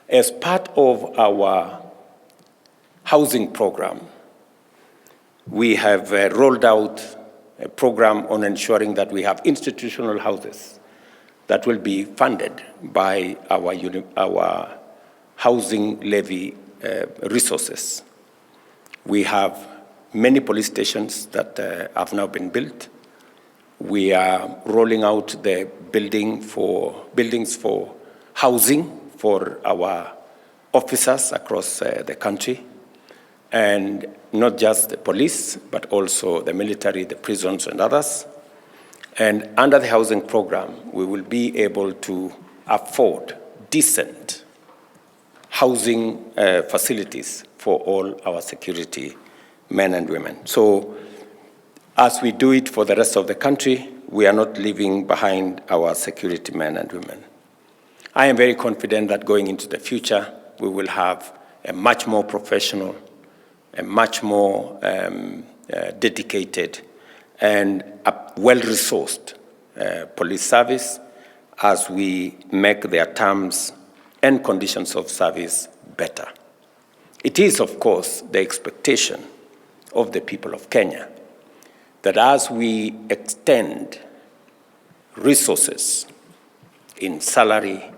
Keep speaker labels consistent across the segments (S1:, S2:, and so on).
S1: As part of our housing program, we have rolled out a program on ensuring that we have institutional houses that will be funded by our housing levy resources. We have many police stations that have now been built. We are rolling out the buildings for housing for our officers across the country, and not just the police, but also the military, the prisons, and others. And under the housing program, we will be able to afford decent housing facilities for all our security men and women. So as we do it for the rest of the country, we are not leaving behind our security men and women. I am very confident that going into the future, we will have a much more professional, a much more dedicated, and a well-resourced police service as we make their terms and conditions of service better. It is, of course, the expectation of the people of Kenya that as we extend resources in salary,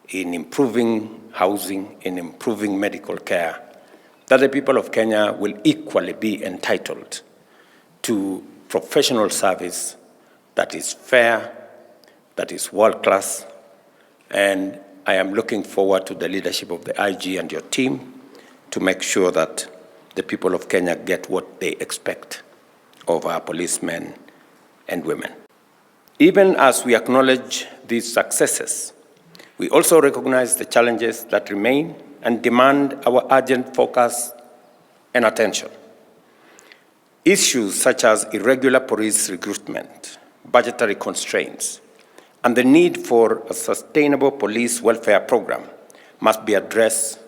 S1: in improving housing, in improving medical care, that the people of Kenya will equally be entitled to professional service that is fair, that is world-class, and I am looking forward to the leadership of the IG and your team to make sure that the people of Kenya get what they expect of our policemen and women. Even as we acknowledge these successes, we also recognize the challenges that remain and demand our urgent focus and attention. Issues such as irregular police recruitment, budgetary constraints, and the need for a sustainable police welfare program must be addressed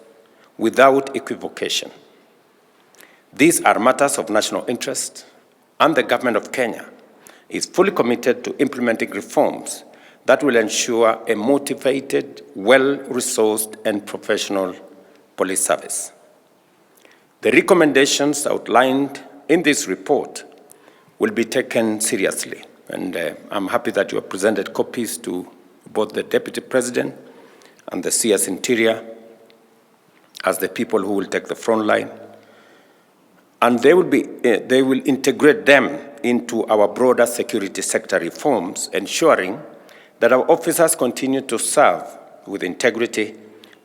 S1: without equivocation. These are matters of national interest, and the government of Kenya is fully committed to implementing reforms that will ensure a motivated, well-resourced, and professional police service. The recommendations outlined in this report will be taken seriously, and I'm happy that you have presented copies to both the Deputy President and the CS Interior as the people who will take the front line. And they will integrate them into our broader security sector reforms, ensuring that our officers continue to serve with integrity,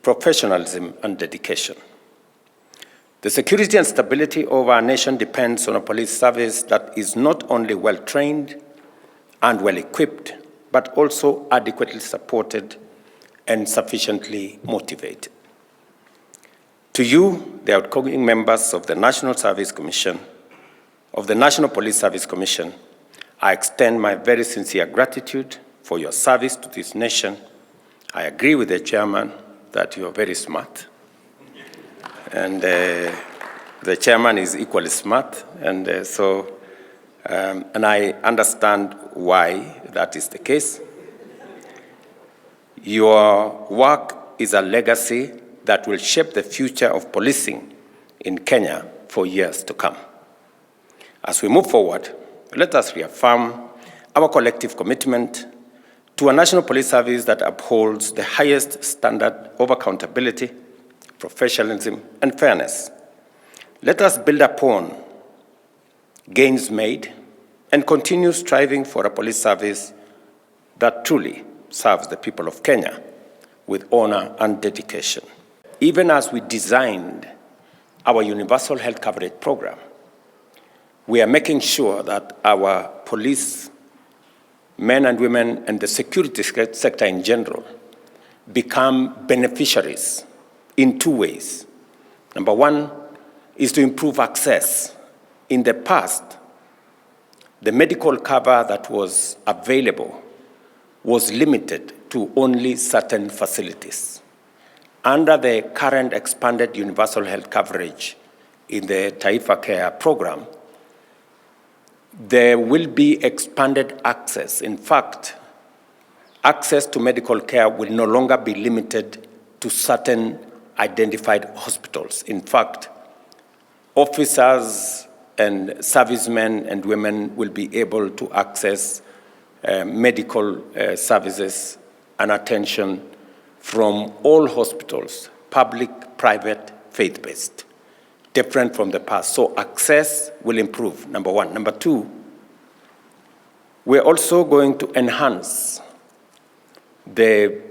S1: professionalism, and dedication. The security and stability of our nation depends on a police service that is not only well-trained and well-equipped, but also adequately supported and sufficiently motivated. To you, the outgoing members of the National Service Commission, of the National Police Service Commission, I extend my very sincere gratitude for your service to this nation. I agree with the chairman that you are very smart. And the chairman is equally smart. And and I understand why that is the case. Your work is a legacy that will shape the future of policing in Kenya for years to come. As we move forward, let us reaffirm our collective commitment to a national police service that upholds the highest standard of accountability, professionalism, and fairness. Let us build upon gains made and continue striving for a police service that truly serves the people of Kenya with honor and dedication. Even as we designed our universal health coverage program, we are making sure that our police men and women and the security sector in general become beneficiaries in two ways. Number one is to improve access. In the past, the medical cover that was available was limited to only certain facilities. Under the current expanded universal health coverage in the Taifa Care program, there will be expanded access. In fact, access to medical care will no longer be limited to certain identified hospitals. In fact, officers and servicemen and women will be able to access medical services and attention from all hospitals, public, private, faith-based, different from the past. So access will improve, number one. Number two, we're also going to enhance the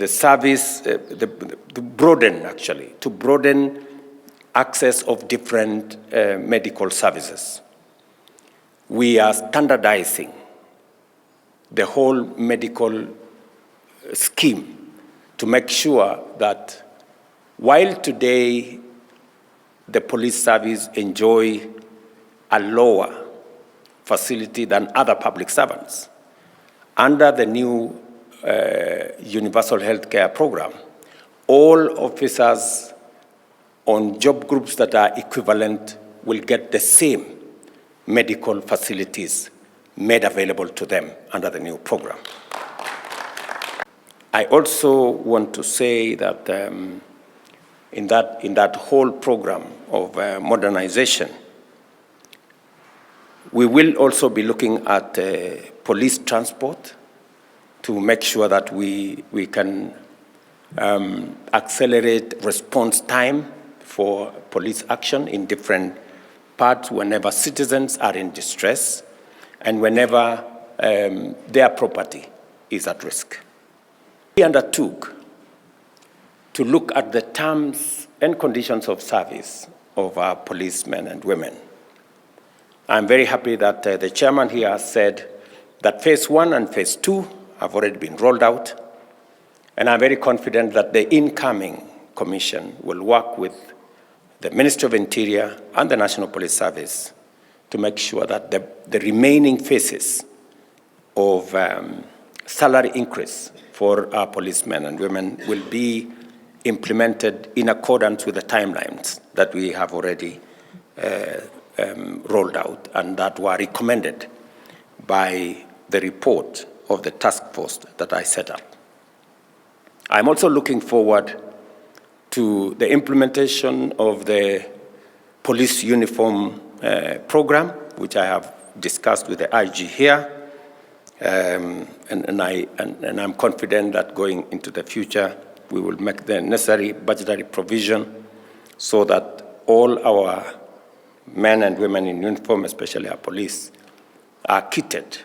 S1: service, to broaden access of different medical services. We are standardizing the whole medical scheme to make sure that while today the police service enjoy a lower facility than other public servants, under the new universal health care program, all officers on job groups that are equivalent will get the same medical facilities made available to them under the new program. I also want to say that in that whole program of modernization, we will also be looking at police transport to make sure that we can accelerate response time for police action in different parts whenever citizens are in distress and whenever their property is at risk. We undertook to look at the terms and conditions of service of our policemen and women. I'm very happy that the chairman here said that phase 1 and phase 2 have already been rolled out, and I'm very confident that the incoming commission will work with the Ministry of Interior and the National Police Service to make sure that the remaining phases of salary increase for our policemen and women will be implemented in accordance with the timelines that we have already rolled out and that were recommended by the report of the task force that I set up. I'm also looking forward to the implementation of the police uniform program, which I have discussed with the IG here, and I'm confident that going into the future, we will make the necessary budgetary provision so that all our men and women in uniform, especially our police, are kitted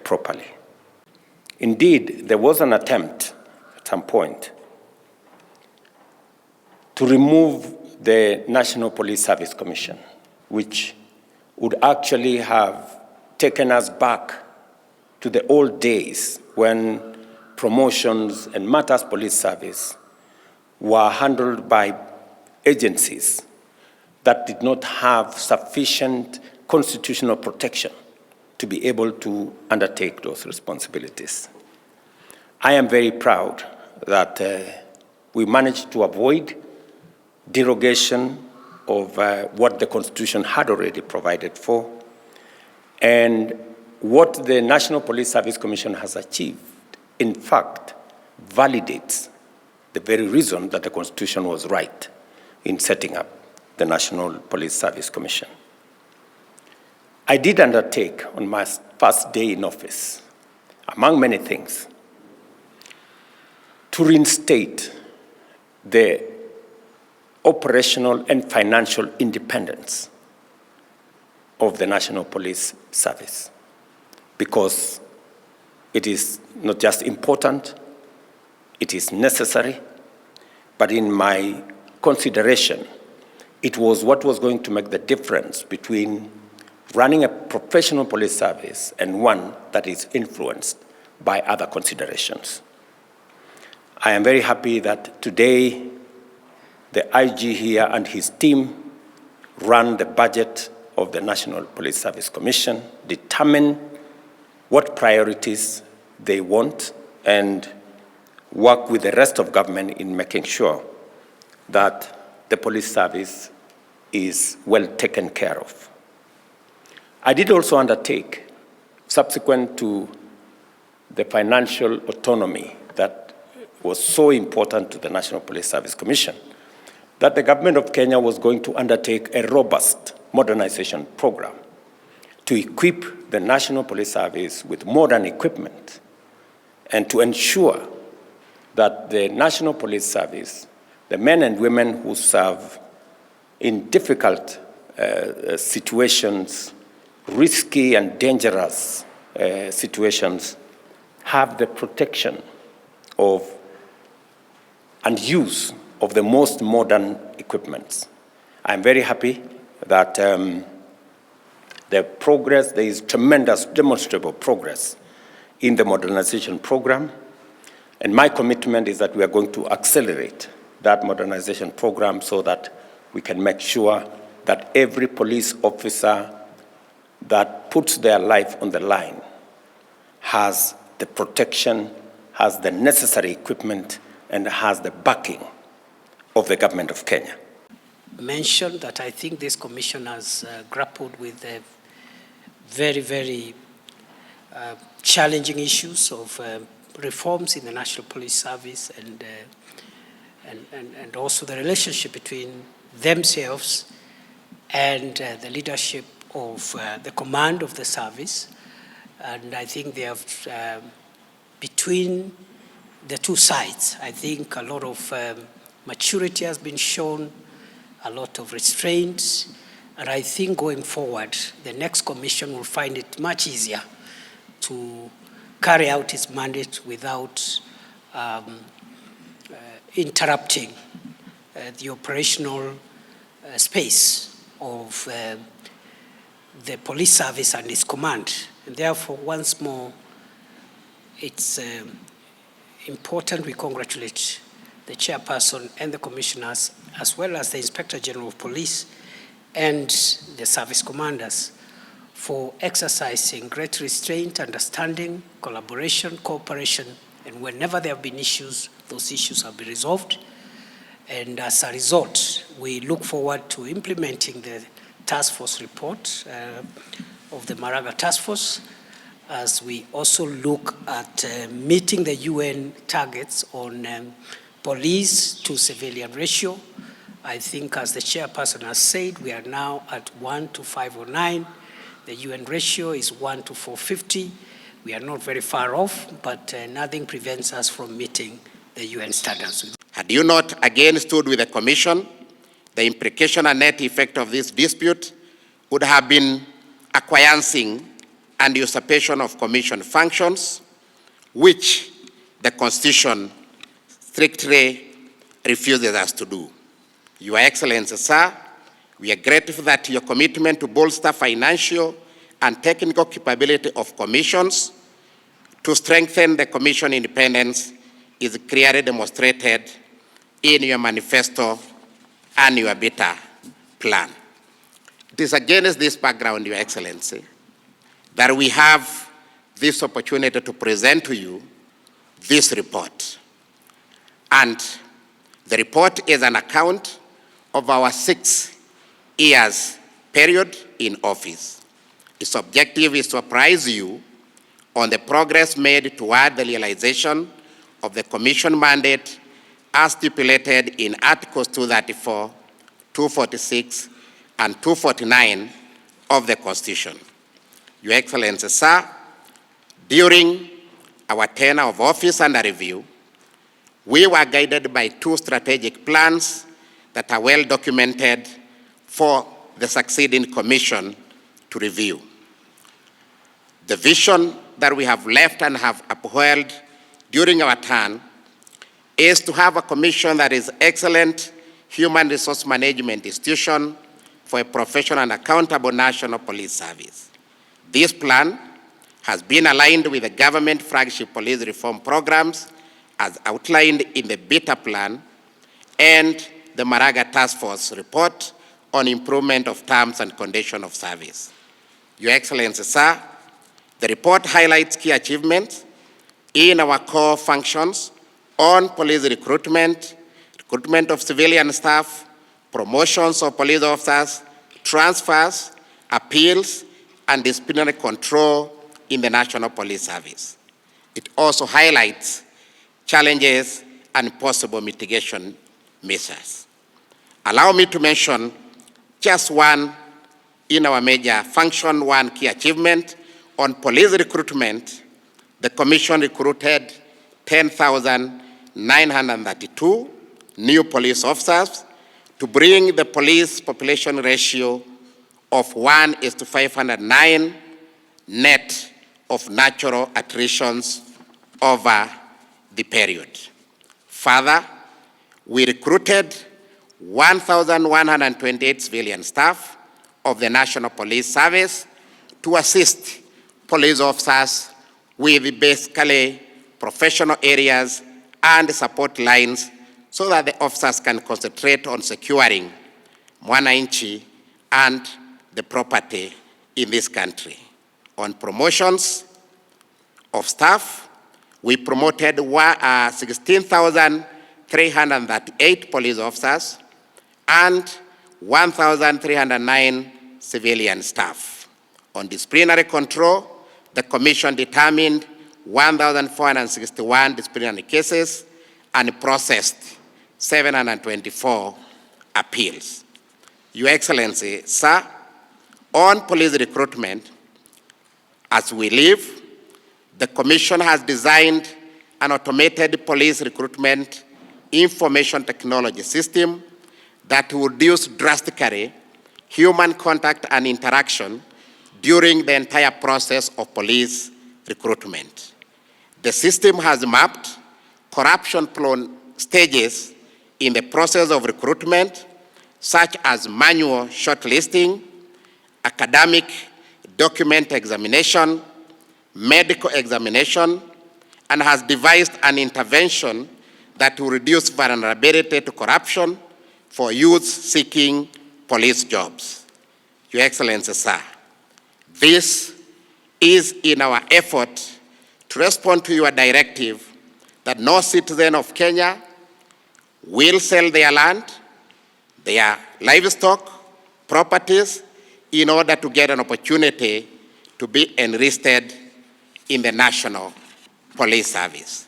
S1: properly. Indeed, there was an attempt at some point to remove the National Police Service Commission, which would actually have taken us back to the old days when promotions and matters police service were handled by agencies that did not have sufficient constitutional protection to be able to undertake those responsibilities. I am very proud that we managed to avoid derogation of what the Constitution had already provided for, and what the National Police Service Commission has achieved, in fact, validates the very reason that the Constitution was right in setting up the National Police Service Commission. I did undertake on my first day in office, among many things, to reinstate the operational and financial independence of the National Police Service, because it is not just important, it is necessary, but in my consideration, it was what was going to make the difference between running a professional police service and one that is influenced by other considerations. I am very happy that today the IG here and his team run the budget of the National Police Service Commission, determine what priorities they want, and work with the rest of government in making sure that the police service is well taken care of. I did also undertake, subsequent to the financial autonomy that was so important to the National Police Service Commission, that the government of Kenya was going to undertake a robust modernization program to equip the National Police Service with modern equipment and to ensure that the National Police Service, the men and women who serve in difficult situations, risky and dangerous situations, have the protection of and use of the most modern equipment. I'm very happy that there is tremendous demonstrable progress in the modernization program, and my commitment is that we are going to accelerate that modernization program so that we can make sure that every police officer that puts their life on the line has the protection, has the necessary equipment, and has the backing of the government of Kenya.
S2: Mentioned that I think this commission has grappled with very, very challenging issues of reforms in the National Police Service and also the relationship between themselves and the leadership of the command of the service. And I think they have, between the two sides, I think a lot of maturity has been shown, a lot of restraint, and I think going forward, the next commission will find it much easier to carry out its mandate without interrupting the operational space of the police service and its command. And therefore, once more, it's important we congratulate the chairperson and the commissioners, as well as the Inspector General of Police and the service commanders, for exercising great restraint, understanding, collaboration, cooperation, and whenever there have been issues, those issues have been resolved. And as a result, we look forward to implementing the task force report of the Maraga Task Force, as we also look at meeting the UN targets on police to civilian ratio. I think, as the chairperson has said, we are now at 1 to 509. The UN ratio is 1 to 450. We are not very far off, but nothing prevents us from meeting the UN standards.
S3: Had you not again stood with the Commission, the implication and net effect of this dispute would have been acquiescing and usurpation of Commission functions, which the Constitution strictly refuses us to do. Your Excellency, sir, we are grateful that your commitment to bolster financial and technical capability of commissions to strengthen the Commission independence is clearly demonstrated in your manifesto and your beta plan. It is against this background, Your Excellency, that we have this opportunity to present to you this report. And the report is an account of our 6 years period in office. Its objective is to apprise you on the progress made toward the realization of the Commission mandate as stipulated in Articles 234, 246, and 249 of the Constitution. Your Excellency, sir, during our tenure of office under review, we were guided by 2 strategic plans that are well documented for the succeeding Commission to review. The vision that we have left and have upheld during our term is to have a Commission that is excellent human resource management institution for a professional and accountable National Police Service. This plan has been aligned with the government flagship police reform programs as outlined in the beta plan and the Maraga Task Force report on improvement of terms and conditions of service. Your Excellency, sir, the report highlights key achievements in our core functions on police recruitment, recruitment of civilian staff, promotions of police officers, transfers, appeals, and disciplinary control in the National Police Service. It also highlights challenges and possible mitigation measures. Allow me to mention just one in our major function, one key achievement. On police recruitment, the Commission recruited 10,932 new police officers to bring the police population ratio of 1:509 net of natural attritions over the period. Further, we recruited 1,128 civilian staff of the National Police Service to assist police officers with basically professional areas and support lines so that the officers can concentrate on securing mwananchi and the property in this country. On promotions of staff, we promoted 16,338 police officers and 1,309 civilian staff. On disciplinary control, the Commission determined 1,461 disciplinary cases and processed 724 appeals. Your Excellency, sir, on police recruitment, as we live, the Commission has designed an automated police recruitment information technology system that will reduce drastically human contact and interaction during the entire process of police recruitment. The system has mapped corruption-prone stages in the process of recruitment, such as manual shortlisting, academic document examination, medical examination, and has devised an intervention that will reduce vulnerability to corruption for youths seeking police jobs. Your Excellency, sir, this is in our effort to respond to your directive that no citizen of Kenya will sell their land, their livestock, properties, in order to get an opportunity to be enlisted in the National Police Service.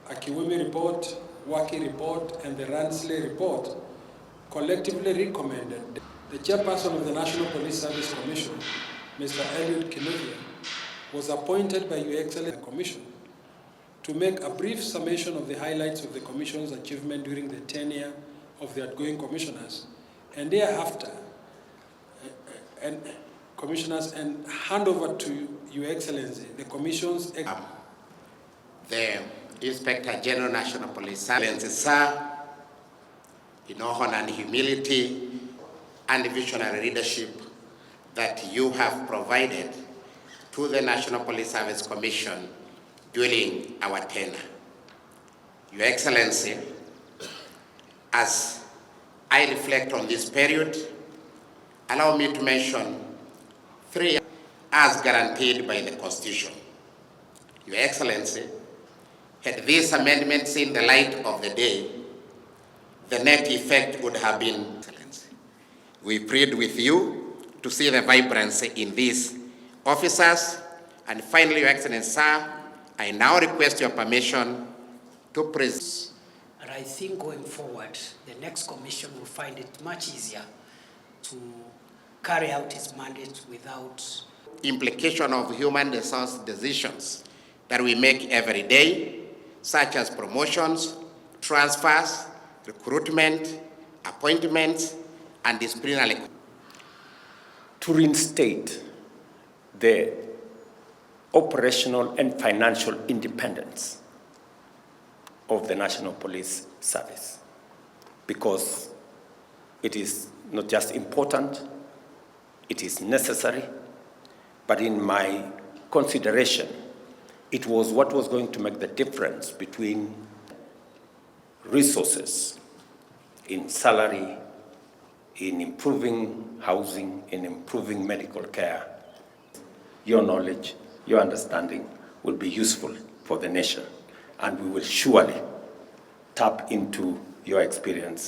S4: Akiwumi report, Waki report, and the Ransley report collectively recommended the chairperson of the National Police Service Commission, Mr. Eliud Kindiki, was appointed by Your Excellency Commission to make a brief summation of the highlights of the Commission's achievement during the tenure of the outgoing commissioners, and thereafter, commissioners, and hand over to Your Excellency the Commission's.
S3: The Inspector General National Police Service, sir, in honor and humility and visionary leadership that you have provided to the National Police Service Commission during our tenure. Your Excellency, as I reflect on this period, allow me to mention 3 as guaranteed by the Constitution. Your Excellency, had these amendments seen the light of the day, the net effect would have been excellence. We prayed with you to see the vibrancy in these officers. And finally, Your Excellency, sir, I now request your permission to present.
S2: And I think going forward, the next commission will find it much easier to carry out its mandate without
S3: implication of human resource decisions that we make every day, such as promotions, transfers, recruitment, appointments, and disciplinary.
S1: To reinstate the operational and financial independence of the National Police Service, because it is not just important, it is necessary, but in my consideration, it was what was going to make the difference between resources in salary, in improving housing, in improving medical care, your knowledge, your understanding will be useful for the nation, and we will surely tap into your experience